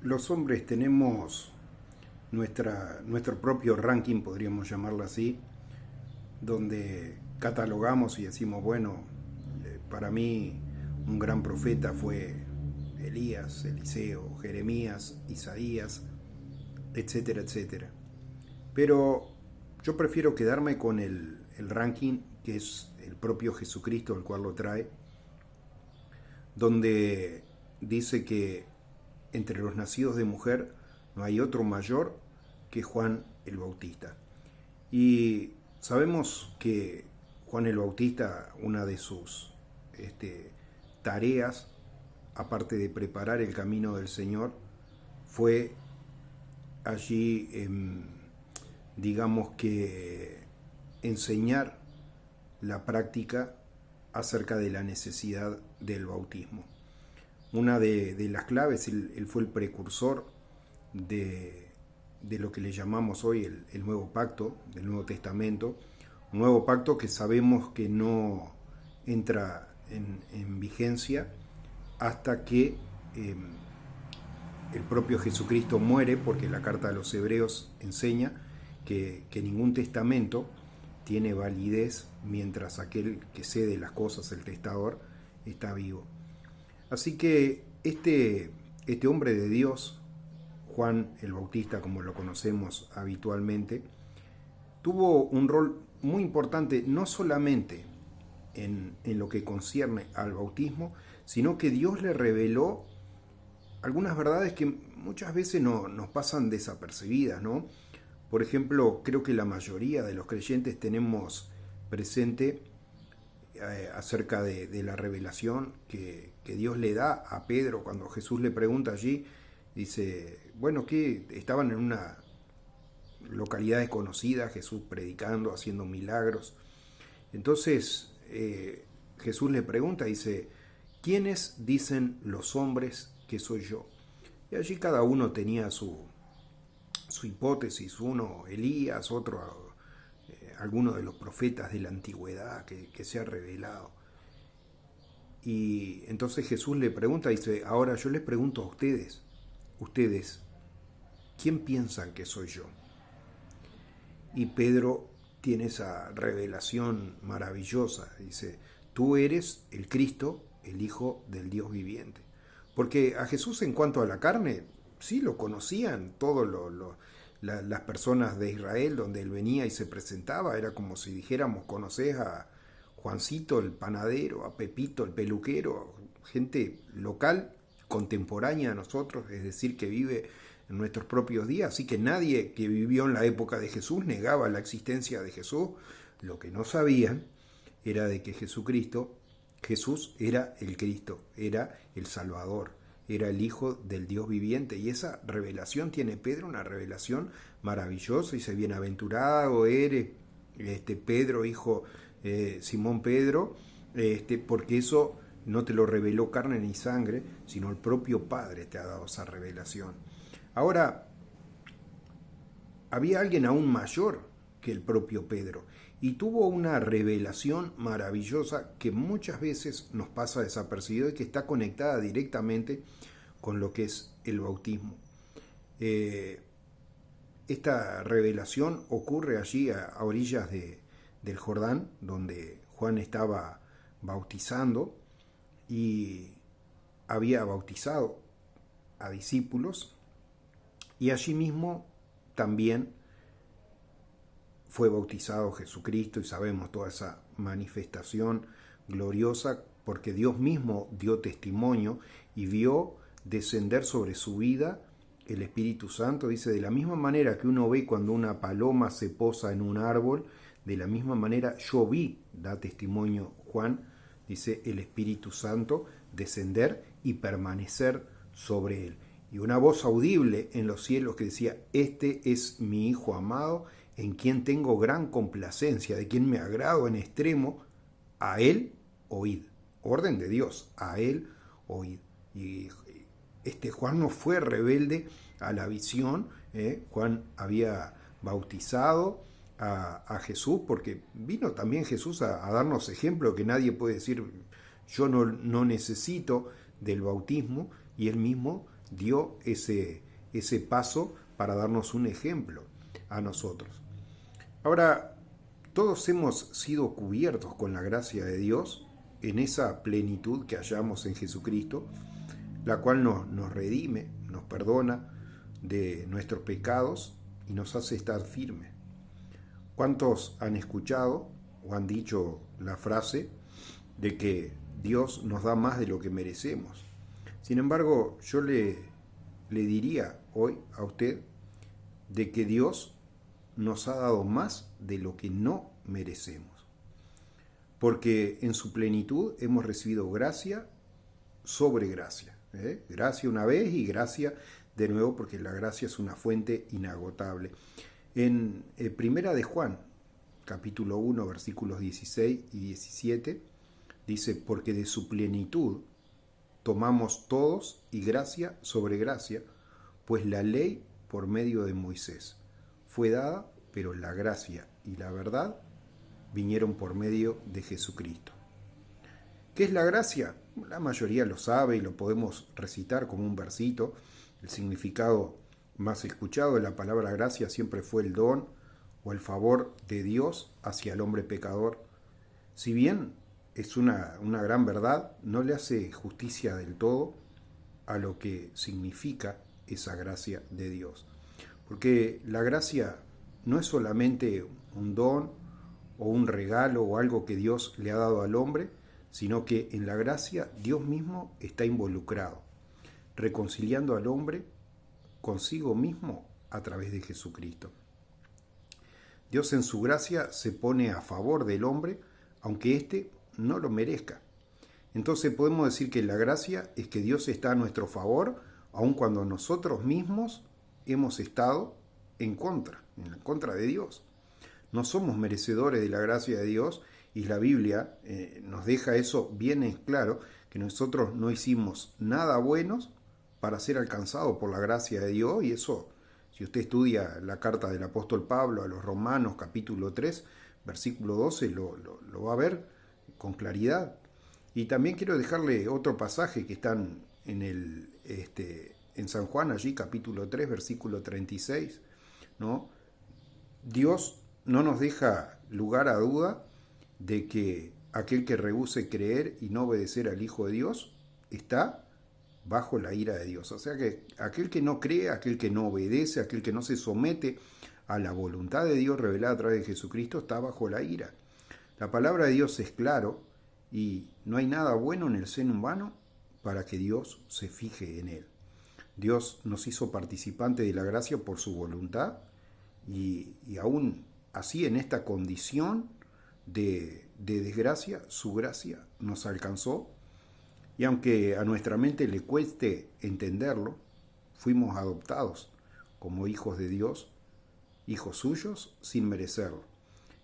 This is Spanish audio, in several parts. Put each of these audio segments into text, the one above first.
Los hombres tenemos nuestro propio ranking, podríamos llamarlo así, donde catalogamos y decimos, bueno, para mí un gran profeta fue Elías, Eliseo, Jeremías, Isaías, etcétera, etcétera. Pero yo prefiero quedarme con el ranking que es el propio Jesucristo, el cual lo trae, donde dice que entre los nacidos de mujer no hay otro mayor que Juan el Bautista. Y sabemos que Juan el Bautista, una de sus tareas, aparte de preparar el camino del Señor, fue allí, digamos que, enseñar la práctica acerca de la necesidad del bautismo. Una de las claves, él fue el precursor de lo que le llamamos hoy el Nuevo Pacto, del Nuevo Testamento, un Nuevo Pacto que sabemos que no entra en vigencia hasta que el propio Jesucristo muere, porque la carta a los Hebreos enseña que ningún testamento tiene validez mientras aquel que cede las cosas, el testador, está vivo. Así que este hombre de Dios, Juan el Bautista, como lo conocemos habitualmente, tuvo un rol muy importante, no solamente en lo que concierne al bautismo, sino que Dios le reveló algunas verdades que muchas veces nos pasan desapercibidas, ¿no? Por ejemplo, creo que la mayoría de los creyentes tenemos presente acerca de la revelación que Dios le da a Pedro cuando Jesús le pregunta allí, dice, bueno, que estaban en una localidad desconocida, Jesús predicando, haciendo milagros. Entonces Jesús le pregunta, dice, ¿quiénes dicen los hombres que soy yo? Y allí cada uno tenía su hipótesis, uno Elías, otro alguno de los profetas de la antigüedad que se ha revelado. Y entonces Jesús le pregunta, dice, ahora yo les pregunto a ustedes, ¿quién piensan que soy yo? Y Pedro tiene esa revelación maravillosa, dice, tú eres el Cristo, el Hijo del Dios viviente. Porque a Jesús en cuanto a la carne, sí lo conocían todos las personas de Israel, donde él venía y se presentaba, era como si dijéramos, conoces a Juancito el panadero, a Pepito el peluquero, gente local, contemporánea a nosotros, es decir, que vive en nuestros propios días, así que nadie que vivió en la época de Jesús negaba la existencia de Jesús. Lo que no sabían era de que Jesús era el Cristo, era el Salvador, era el Hijo del Dios viviente. Y esa revelación tiene Pedro, una revelación maravillosa. Dice, bienaventurado eres, Pedro, hijo Simón Pedro, porque eso no te lo reveló carne ni sangre, sino el propio Padre te ha dado esa revelación. Ahora, había alguien aún mayor que el propio Pedro, y tuvo una revelación maravillosa que muchas veces nos pasa desapercibido y que está conectada directamente con lo que es el bautismo. Esta revelación ocurre allí a orillas del Jordán, donde Juan estaba bautizando y había bautizado a discípulos, y allí mismo también fue bautizado Jesucristo, y sabemos toda esa manifestación gloriosa porque Dios mismo dio testimonio y vio descender sobre su vida el Espíritu Santo. Dice, de la misma manera que uno ve cuando una paloma se posa en un árbol, de la misma manera yo vi, da testimonio Juan, dice, el Espíritu Santo descender y permanecer sobre él. Y una voz audible en los cielos que decía, este es mi Hijo amado, en quien tengo gran complacencia, de quien me agrado en extremo, a él oíd. Orden de Dios, a él oíd. Y Juan no fue rebelde a la visión, Juan había bautizado a Jesús, porque vino también Jesús a darnos ejemplo, que nadie puede decir, yo no necesito del bautismo, y Él mismo dio ese paso para darnos un ejemplo a nosotros. Ahora, todos hemos sido cubiertos con la gracia de Dios en esa plenitud que hallamos en Jesucristo, la cual nos redime, nos perdona de nuestros pecados y nos hace estar firmes. ¿Cuántos han escuchado o han dicho la frase de que Dios nos da más de lo que merecemos? Sin embargo, yo le diría hoy a usted de que Dios nos ha dado más de lo que no merecemos. Porque en su plenitud hemos recibido gracia sobre gracia. Gracia una vez y gracia de nuevo, porque la gracia es una fuente inagotable. En Primera de Juan, capítulo 1, versículos 16 y 17, dice, porque de su plenitud tomamos todos y gracia sobre gracia, pues la ley por medio de Moisés fue dada, pero la gracia y la verdad vinieron por medio de Jesucristo. ¿Qué es la gracia? La mayoría lo sabe y lo podemos recitar como un versito. El significado más escuchado de la palabra gracia siempre fue el don o el favor de Dios hacia el hombre pecador. Si bien es una gran verdad, no le hace justicia del todo a lo que significa esa gracia de Dios. Porque la gracia no es solamente un don o un regalo o algo que Dios le ha dado al hombre, sino que en la gracia Dios mismo está involucrado, reconciliando al hombre consigo mismo a través de Jesucristo. Dios en su gracia se pone a favor del hombre, aunque éste no lo merezca. Entonces podemos decir que la gracia es que Dios está a nuestro favor, aun cuando nosotros mismos hemos estado en contra de Dios. No somos merecedores de la gracia de Dios, y la Biblia nos deja eso bien en claro, que nosotros no hicimos nada buenos para ser alcanzados por la gracia de Dios, y eso, si usted estudia la carta del apóstol Pablo a los Romanos, capítulo 3, versículo 12, lo va a ver con claridad. Y también quiero dejarle otro pasaje que están en San Juan, allí capítulo 3, versículo 36, ¿no? Dios no nos deja lugar a duda de que aquel que rehúse creer y no obedecer al Hijo de Dios está bajo la ira de Dios. O sea que aquel que no cree, aquel que no obedece, aquel que no se somete a la voluntad de Dios revelada a través de Jesucristo está bajo la ira. La palabra de Dios es claro y no hay nada bueno en el seno humano para que Dios se fije en él. Dios nos hizo participantes de la gracia por su voluntad y aún así en esta condición de desgracia, su gracia nos alcanzó, y aunque a nuestra mente le cueste entenderlo, fuimos adoptados como hijos de Dios, hijos suyos sin merecerlo.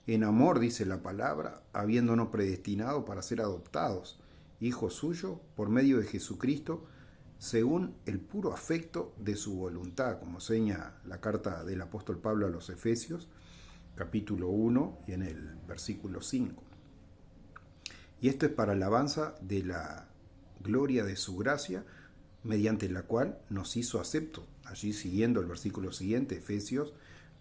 En amor, dice la palabra, habiéndonos predestinado para ser adoptados, hijos suyos, por medio de Jesucristo, según el puro afecto de su voluntad, como señala la carta del apóstol Pablo a los Efesios, capítulo 1 y en el versículo 5. Y esto es para alabanza de la gloria de su gracia, mediante la cual nos hizo acepto. Allí siguiendo el versículo siguiente, Efesios,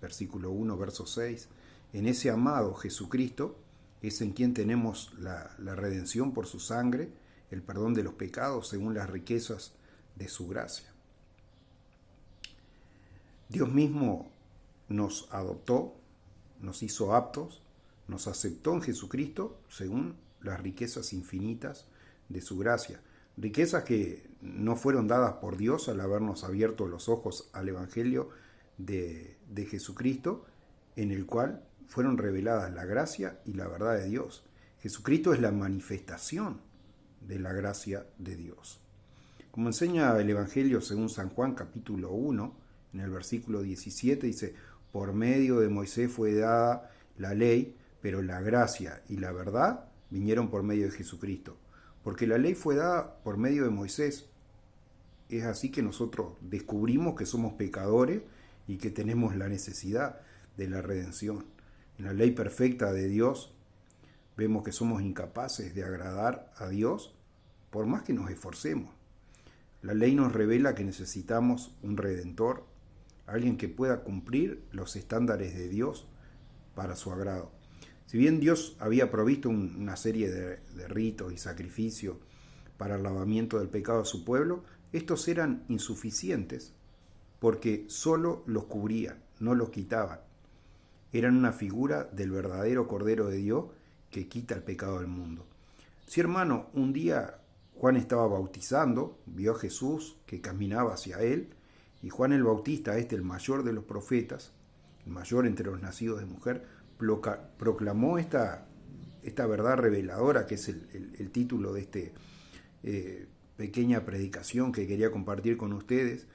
versículo 1, verso 6. En ese amado Jesucristo es en quien tenemos la redención por su sangre, el perdón de los pecados según las riquezas de su gracia. Dios mismo nos adoptó, nos hizo aptos, nos aceptó en Jesucristo según las riquezas infinitas de su gracia. Riquezas que no fueron dadas por Dios al habernos abierto los ojos al Evangelio de Jesucristo, en el cual fueron reveladas la gracia y la verdad de Dios. Jesucristo es la manifestación de la gracia de Dios. Como enseña el Evangelio según San Juan capítulo 1, en el versículo 17 dice, por medio de Moisés fue dada la ley, pero la gracia y la verdad vinieron por medio de Jesucristo. Porque la ley fue dada por medio de Moisés. Es así que nosotros descubrimos que somos pecadores y que tenemos la necesidad de la redención. En la ley perfecta de Dios vemos que somos incapaces de agradar a Dios por más que nos esforcemos. La ley nos revela que necesitamos un redentor, alguien que pueda cumplir los estándares de Dios para su agrado. Si bien Dios había provisto una serie de ritos y sacrificios para el lavamiento del pecado de su pueblo, estos eran insuficientes porque solo los cubrían, no los quitaban. Eran una figura del verdadero Cordero de Dios que quita el pecado del mundo. Sí, hermano, un día Juan estaba bautizando, vio a Jesús que caminaba hacia él, y Juan el Bautista, el mayor de los profetas, el mayor entre los nacidos de mujer, proclamó esta verdad reveladora, que es el título de esta pequeña predicación que quería compartir con ustedes.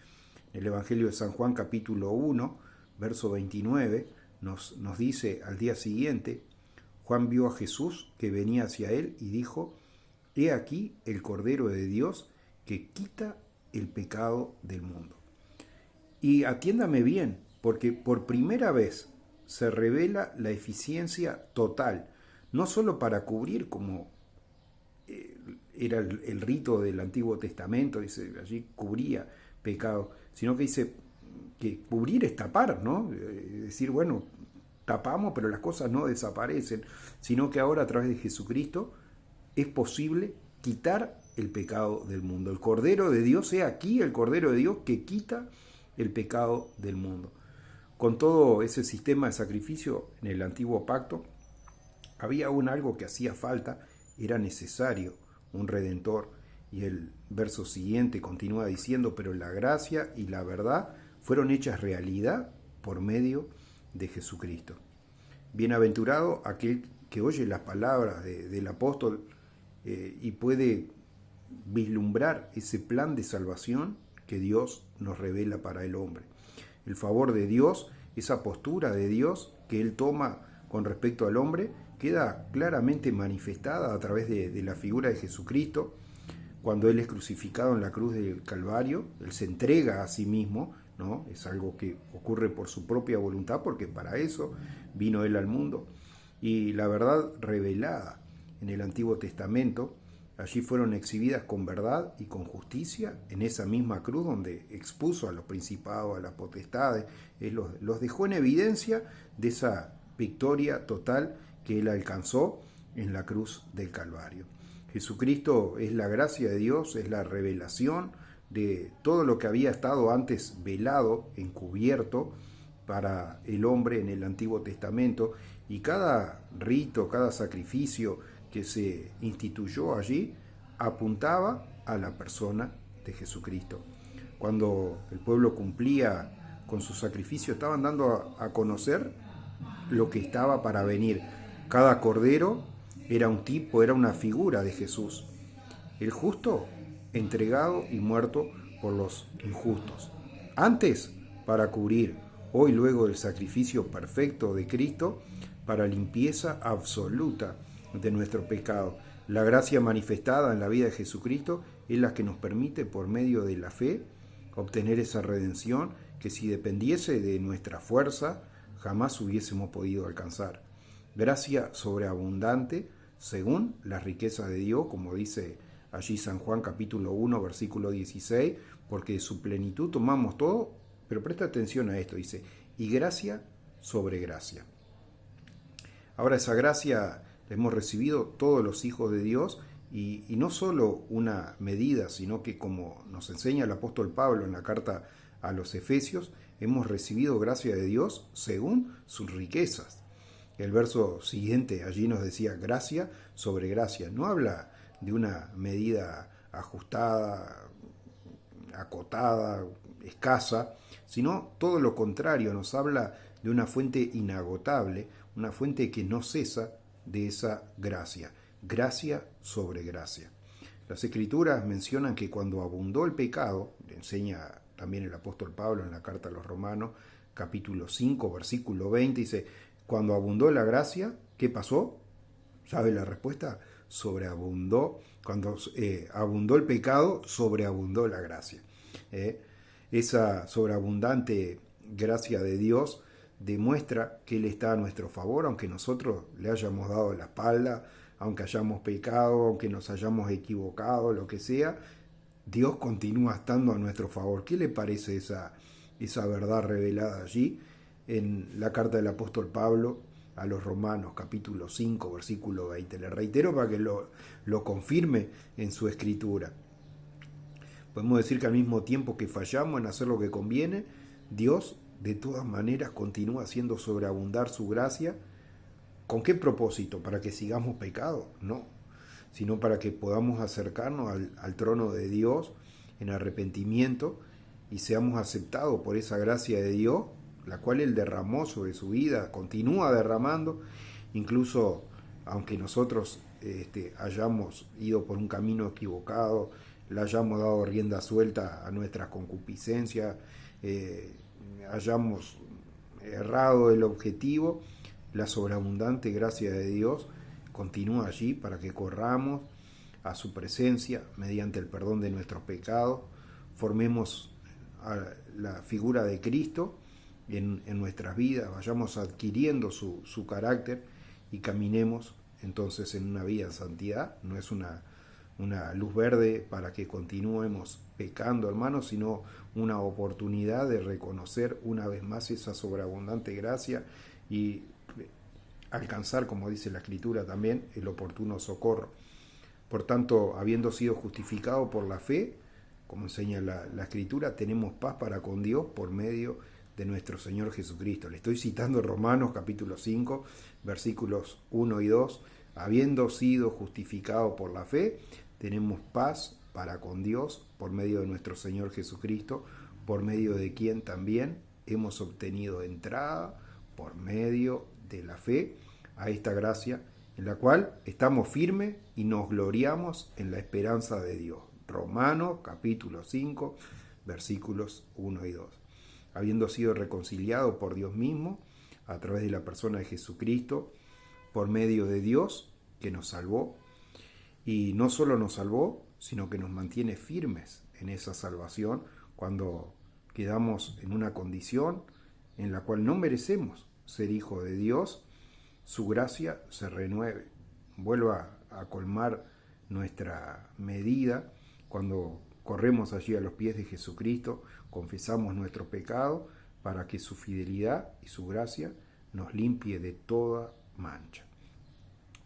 El Evangelio de San Juan, capítulo 1, verso 29, nos dice: al día siguiente, Juan vio a Jesús que venía hacia él y dijo: he aquí el Cordero de Dios que quita el pecado del mundo. Y atiéndame bien, porque por primera vez se revela la eficiencia total, no solo para cubrir, como era el rito del Antiguo Testamento, dice, allí cubría pecado, sino que dice que cubrir es tapar, ¿no? Es decir, bueno, tapamos, pero las cosas no desaparecen, sino que ahora a través de Jesucristo es posible quitar el pecado del mundo. El Cordero de Dios, he aquí el Cordero de Dios que quita el pecado del mundo. Con todo ese sistema de sacrificio en el antiguo pacto, había aún algo que hacía falta, era necesario un redentor. Y el verso siguiente continúa diciendo: pero la gracia y la verdad fueron hechas realidad por medio de Jesucristo. Bienaventurado aquel que oye las palabras del apóstol y puede vislumbrar ese plan de salvación que Dios nos revela para el hombre. El favor de Dios, esa postura de Dios que Él toma con respecto al hombre, queda claramente manifestada a través de la figura de Jesucristo. Cuando Él es crucificado en la cruz del Calvario, Él se entrega a sí mismo, ¿no? Es algo que ocurre por su propia voluntad, porque para eso vino Él al mundo. Y la verdad revelada en el Antiguo Testamento, allí fueron exhibidas con verdad y con justicia en esa misma cruz donde expuso a los principados, a las potestades, los dejó en evidencia de esa victoria total que Él alcanzó en la cruz del Calvario. Jesucristo es la gracia de Dios, es la revelación de todo lo que había estado antes velado, encubierto para el hombre en el Antiguo Testamento, y cada rito, cada sacrificio que se instituyó allí apuntaba a la persona de Jesucristo. Cuando el pueblo cumplía con su sacrificio, estaban dando a conocer lo que estaba para venir. Cada cordero era un tipo, era una figura de Jesús, el justo entregado y muerto por los injustos. Antes, para cubrir, hoy luego del sacrificio perfecto de Cristo, para limpieza absoluta de nuestro pecado. La gracia manifestada en la vida de Jesucristo es la que nos permite, por medio de la fe, obtener esa redención que, si dependiese de nuestra fuerza, jamás hubiésemos podido alcanzar. Gracia sobreabundante según las riquezas de Dios, como dice allí San Juan capítulo 1, versículo 16, porque de su plenitud tomamos todo, pero presta atención a esto, dice, y gracia sobre gracia. Ahora esa gracia la hemos recibido todos los hijos de Dios, y no solo una medida, sino que, como nos enseña el apóstol Pablo en la carta a los Efesios, hemos recibido gracia de Dios según sus riquezas. El verso siguiente allí nos decía gracia sobre gracia. No habla de una medida ajustada, acotada, escasa, sino todo lo contrario, nos habla de una fuente inagotable, una fuente que no cesa de esa gracia, gracia sobre gracia. Las Escrituras mencionan que cuando abundó el pecado, le enseña también el apóstol Pablo en la carta a los Romanos, capítulo 5, versículo 20, dice, cuando abundó la gracia, ¿qué pasó? ¿Sabe la respuesta? Sobreabundó. Cuando abundó el pecado, sobreabundó la gracia. Esa sobreabundante gracia de Dios demuestra que Él está a nuestro favor, aunque nosotros le hayamos dado la espalda, aunque hayamos pecado, aunque nos hayamos equivocado, lo que sea. Dios continúa estando a nuestro favor. ¿Qué le parece esa verdad revelada allí en la carta del apóstol Pablo a los Romanos, capítulo 5, versículo 20? Le reitero para que lo confirme en su escritura. Podemos decir que al mismo tiempo que fallamos en hacer lo que conviene, Dios de todas maneras continúa haciendo sobreabundar su gracia. ¿Con qué propósito? ¿Para que sigamos pecado? No, sino para que podamos acercarnos al trono de Dios en arrepentimiento y seamos aceptados por esa gracia de Dios, la cual Él derramó sobre su vida, continúa derramando, incluso aunque nosotros hayamos ido por un camino equivocado, le hayamos dado rienda suelta a nuestras concupiscencias, hayamos errado el objetivo, la sobreabundante gracia de Dios continúa allí para que corramos a su presencia mediante el perdón de nuestros pecados, formemos a la figura de Cristo en nuestras vidas, vayamos adquiriendo su carácter y caminemos entonces en una vida en santidad. No es una luz verde para que continuemos pecando, hermanos, sino una oportunidad de reconocer una vez más esa sobreabundante gracia y alcanzar, como dice la Escritura también, el oportuno socorro. Por tanto, habiendo sido justificado por la fe, como enseña la Escritura, tenemos paz para con Dios por medio de nuestro Señor Jesucristo. Le estoy citando Romanos capítulo 5, versículos 1 y 2. Habiendo sido justificado por la fe, tenemos paz para con Dios por medio de nuestro Señor Jesucristo, por medio de quien también hemos obtenido entrada por medio de la fe a esta gracia en la cual estamos firmes y nos gloriamos en la esperanza de Dios. Romanos capítulo 5, versículos 1 y 2. Habiendo sido reconciliado por Dios mismo a través de la persona de Jesucristo, por medio de Dios que nos salvó, y no solo nos salvó, sino que nos mantiene firmes en esa salvación cuando quedamos en una condición en la cual no merecemos ser hijo de Dios. Su gracia se renueve, vuelva a colmar nuestra medida cuando corremos allí a los pies de Jesucristo, confesamos nuestro pecado para que su fidelidad y su gracia nos limpie de toda mancha.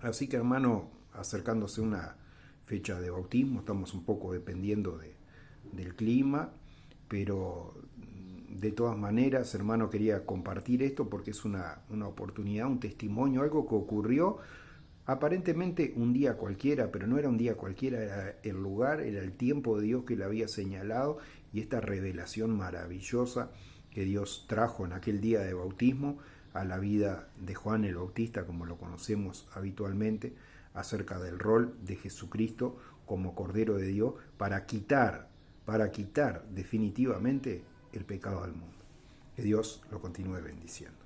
Así que, hermano, acercándose una fecha de bautismo, estamos un poco dependiendo del clima, pero de todas maneras, hermano, quería compartir esto porque es una oportunidad, un testimonio, algo que ocurrió aparentemente un día cualquiera, pero no era un día cualquiera, era el lugar, era el tiempo de Dios que le había señalado, y esta revelación maravillosa que Dios trajo en aquel día de bautismo a la vida de Juan el Bautista, como lo conocemos habitualmente, acerca del rol de Jesucristo como Cordero de Dios para quitar definitivamente el pecado del mundo. Que Dios lo continúe bendiciendo.